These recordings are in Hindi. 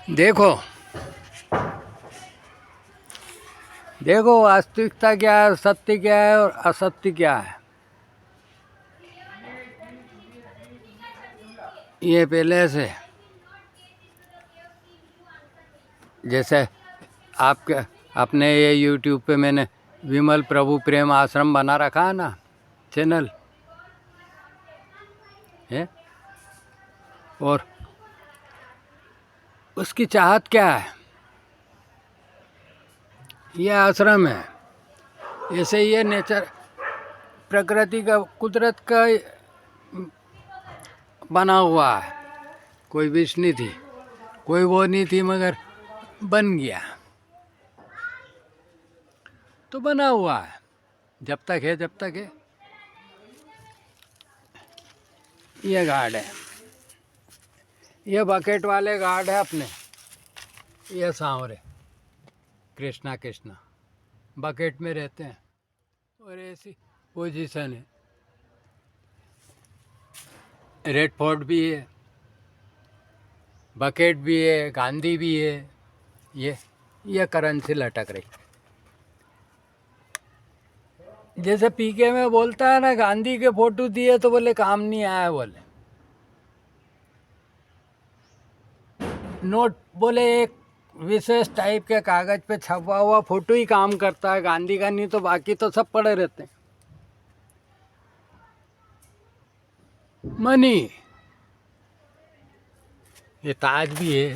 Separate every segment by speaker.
Speaker 1: देखो देखो वास्तविकता क्या है, सत्य क्या है और असत्य क्या है। ये पहले से जैसे आपके अपने ये YouTube पे मैंने विमल प्रभु प्रेम आश्रम बना रखा है ना, चैनल है। और उसकी चाहत क्या है, ये आश्रम है। ऐसे ये नेचर प्रकृति का, कुदरत का बना हुआ है। कोई विश नहीं थी, कोई वो नहीं थी, मगर बन गया तो बना हुआ है। जब तक है जब तक है। ये गार्ड है, ये बकेट वाले गार्ड है अपने। ये सांवरे कृष्णा कृष्णा बकेट में रहते हैं और ऐसी पोजीशन है। रेड फोर्ट भी है, बकेट भी है, गांधी भी है। ये करेंसी लटक रही। जैसे पीके में बोलता है ना, गांधी के फोटो दिए तो बोले काम नहीं आया, बोले नोट, बोले एक विशेष टाइप के कागज पे छपा हुआ फोटो ही काम करता है गांधी का, नहीं तो बाकी तो सब पड़े रहते हैं। मनी, ये ताज भी है,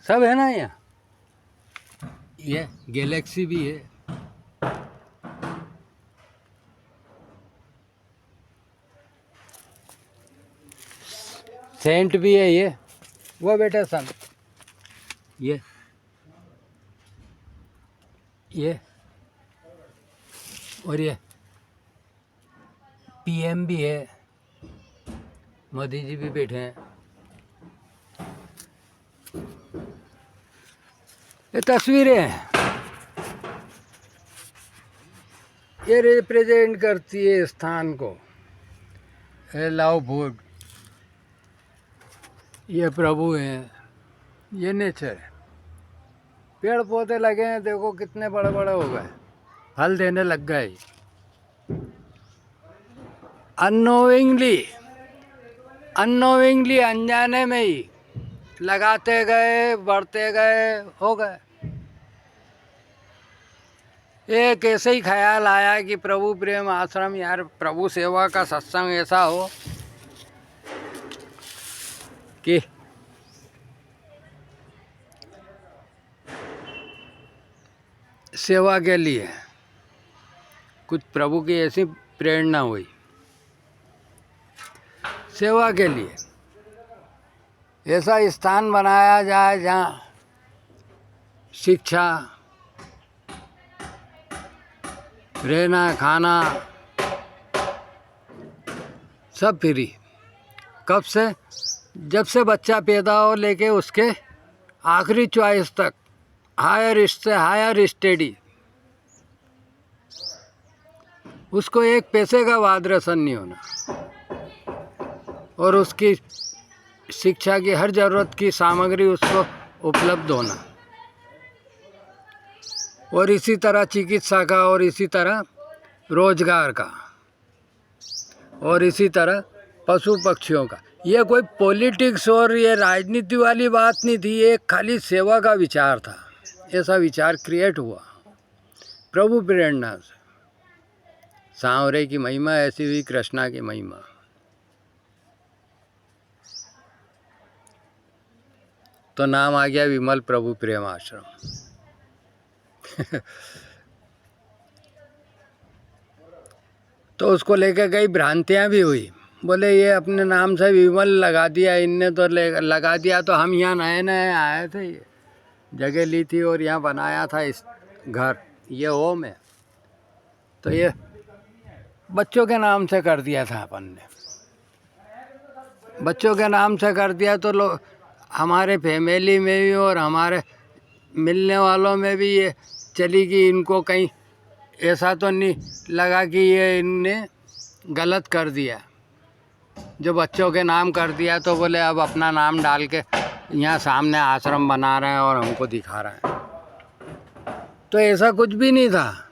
Speaker 1: सब है ना यहाँ। ये गैलेक्सी भी है। सेंट भी है। ये वो बेटा सन, ये और ये पीएम भी है, मोदी जी भी बैठे हैं। ये तस्वीरें हैं, ये रिप्रेजेंट करती है स्थान को। लव फूड, ये प्रभु हैं, ये नेचर है। पेड़ पौधे लगे हैं, देखो कितने बड़े बड़े हो गए, फल देने लग गए। अननोविंगली अनजाने में ही लगाते गए, बढ़ते गए, हो गए। एक ऐसे ही ख्याल आया कि प्रभु प्रेम आश्रम, यार प्रभु सेवा का सत्संग ऐसा हो कि सेवा के लिए कुछ प्रभु की ऐसी प्रेरणा हुई, सेवा के लिए ऐसा स्थान बनाया जाए जहाँ शिक्षा, रहना, खाना सब फ्री। कब से? जब से बच्चा पैदा हो लेके उसके आखिरी चॉइस तक, हायर से हायर स्टडी। उसको एक पैसे का वाद रसन नहीं होना, और उसकी शिक्षा की हर ज़रूरत की सामग्री उसको उपलब्ध होना। और इसी तरह चिकित्सा का, और इसी तरह रोजगार का, और इसी तरह पशु पक्षियों का। ये कोई पॉलिटिक्स और ये राजनीति वाली बात नहीं थी, ये खाली सेवा का विचार था। ऐसा विचार क्रिएट हुआ प्रभु प्रेरणा से। सांवरे की महिमा ऐसी हुई, कृष्णा की महिमा। तो नाम आ गया विमल प्रभु प्रेम आश्रम। तो उसको लेकर कई भ्रांतियाँ भी हुई। बोले ये अपने नाम से विमल लगा दिया इनने, तो लगा दिया। तो हम यहाँ नए नए आए थे, ये जगह ली थी और यहाँ बनाया था इस घर, ये होम है। तो ये बच्चों के नाम से कर दिया था अपन ने, बच्चों के नाम से कर दिया। तो लोग, हमारे फैमिली में भी और हमारे मिलने वालों में भी ये चली कि इनको कहीं ऐसा तो नहीं लगा कि ये इनने गलत कर दिया। जो बच्चों के नाम कर दिया तो बोले अब अपना नाम डाल के यहाँ सामने आश्रम बना रहे हैं और हमको दिखा रहे हैं। तो ऐसा कुछ भी नहीं था।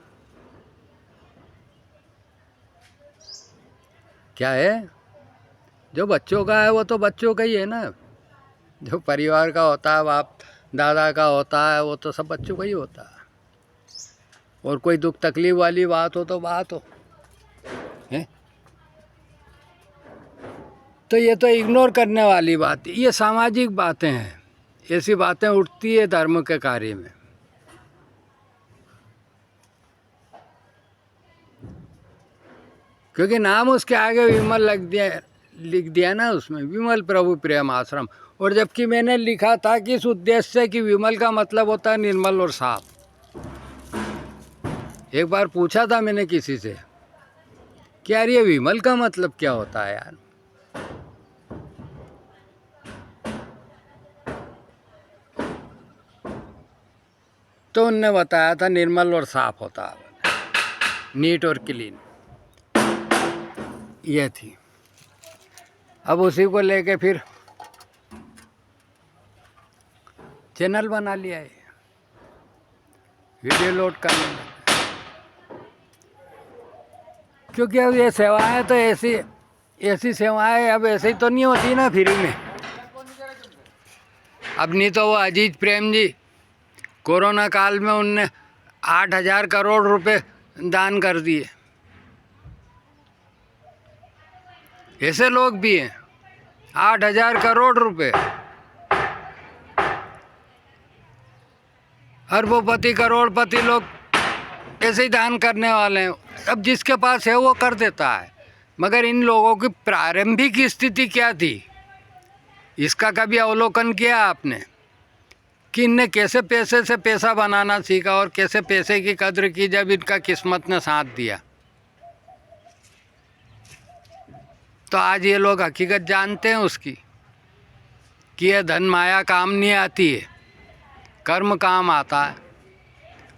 Speaker 1: क्या है, जो बच्चों का है वो तो बच्चों का ही है ना। जो परिवार का होता है, बाप दादा का होता है, वो तो सब बच्चों का ही होता है। और कोई दुख तकलीफ वाली बात हो तो बात हो है, तो ये तो इग्नोर करने वाली बात है। ये सामाजिक बातें हैं, ऐसी बातें उठती है धर्म के कार्य में। क्योंकि नाम उसके आगे विमल लिख दिया ना उसमें, विमल प्रभु प्रेम आश्रम। और जबकि मैंने लिखा था कि इस उद्देश्य से कि विमल का मतलब होता है निर्मल और साफ। एक बार पूछा था मैंने किसी से कि यार ये विमल का मतलब क्या होता है यार। तो उनने बताया था निर्मल और साफ होता है, नीट और क्लीन, ये थी। अब उसी को लेके फिर चैनल बना लिया है, वीडियो लोड करने लगे। क्योंकि अब ये सेवाएं तो ऐसी सेवाएं अब ऐसे ही तो नहीं होती ना फ्री में। अब नहीं तो वो अजीत प्रेम जी कोरोना काल में उनने 8,000 करोड़ रुपए दान कर दिए। ऐसे लोग भी हैं, 8,000 करोड़ रुपए। अरबोपति करोड़पति लोग ऐसे ही दान करने वाले हैं। अब जिसके पास है वो कर देता है। मगर इन लोगों की प्रारंभिक स्थिति क्या थी, इसका कभी अवलोकन किया आपने कि इनने कैसे पैसे से पैसा बनाना सीखा और कैसे पैसे की कद्र की जब इनका किस्मत ने साथ दिया। तो आज ये लोग हकीकत जानते हैं उसकी कि ये धन माया काम नहीं आती है, कर्म काम आता है।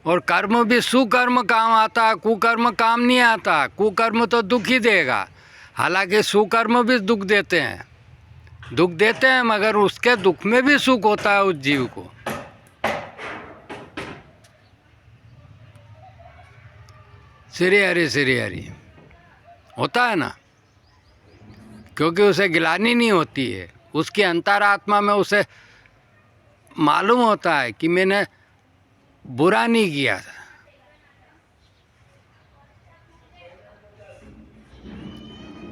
Speaker 1: और कर्म भी सुकर्म काम आता है, कुकर्म काम नहीं आता। कुकर्म तो दुख ही देगा, हालांकि सुकर्म भी दुख देते हैं, मगर उसके दुख में भी सुख होता है उस जीव को। श्री हरि होता है ना, क्योंकि उसे गिलानी नहीं होती है। उसकी अंतरात्मा में उसे मालूम होता है कि मैंने बुरा नहीं किया था।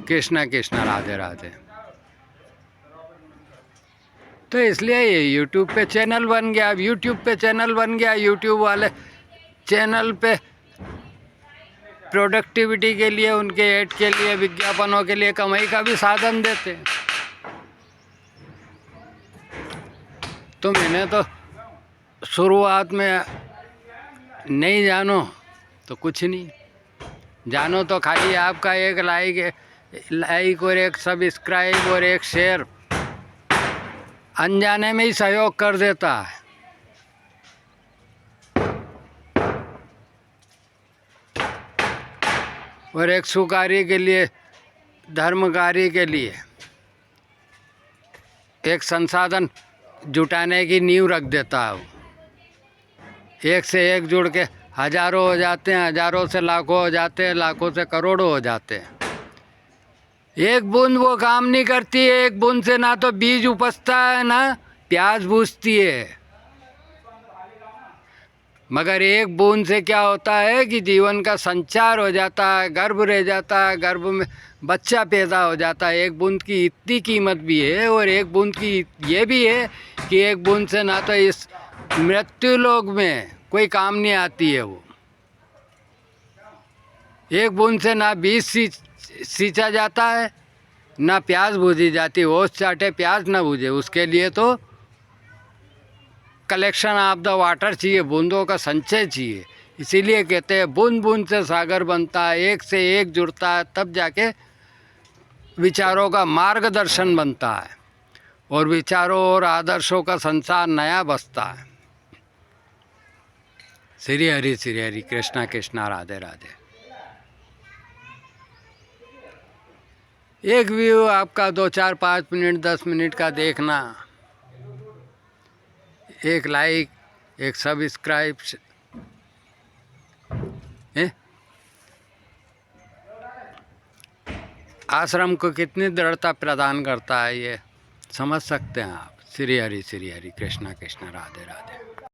Speaker 1: कृष्णा कृष्णा राधे राधे। तो इसलिए ये यूट्यूब पे चैनल बन गया। अब यूट्यूब पे चैनल बन गया, यूट्यूब वाले चैनल पे प्रोडक्टिविटी के लिए, उनके ऐड के लिए, विज्ञापनों के लिए कमाई का भी साधन देते हैं। तो मैंने तो शुरुआत में नहीं जानो तो कुछ नहीं, जानो तो खाली आपका एक लाइक और एक सब्सक्राइब और एक शेयर अनजाने में ही सहयोग कर देता है। और एक सुकार्य के लिए, धर्म कार्य के लिए एक संसाधन जुटाने की नींव रख देता है। वो एक से एक जुड़ के हजारों हो जाते हैं, हजारों से लाखों हो जाते हैं, लाखों से करोड़ों हो जाते हैं। एक बूंद वो काम नहीं करती है। एक बूंद से ना तो बीज उपजता है ना प्याज बूझती है। मगर एक बूंद से क्या होता है कि जीवन का संचार हो जाता है, गर्भ रह जाता है, गर्भ में बच्चा पैदा हो जाता है। एक बूंद की इतनी कीमत भी है। और एक बूंद की ये भी है कि एक बूंद से ना तो इस मृत्यु लोक में कोई काम नहीं आती है। वो एक बूंद से ना बीज सींचा जाता है, ना प्याज बूझी जाती। ओस चाटे प्याज ना बूझे, उसके लिए तो कलेक्शन ऑफ द वाटर चाहिए, बूंदों का संचय चाहिए। इसीलिए कहते हैं बूंद बूंद से सागर बनता है, एक से एक जुड़ता है, तब जाके विचारों का मार्गदर्शन बनता है और विचारों और आदर्शों का संसार नया बसता है। श्री हरि कृष्णा कृष्णा राधे राधे। एक व्यू आपका 2, 4, 5 मिनट 10 मिनट का देखना एक लाइक, एक सब्सक्राइब, आश्रम को कितनी दृढ़ता प्रदान करता है ये समझ सकते हैं आप। श्री हरि कृष्णा कृष्णा, राधे राधे।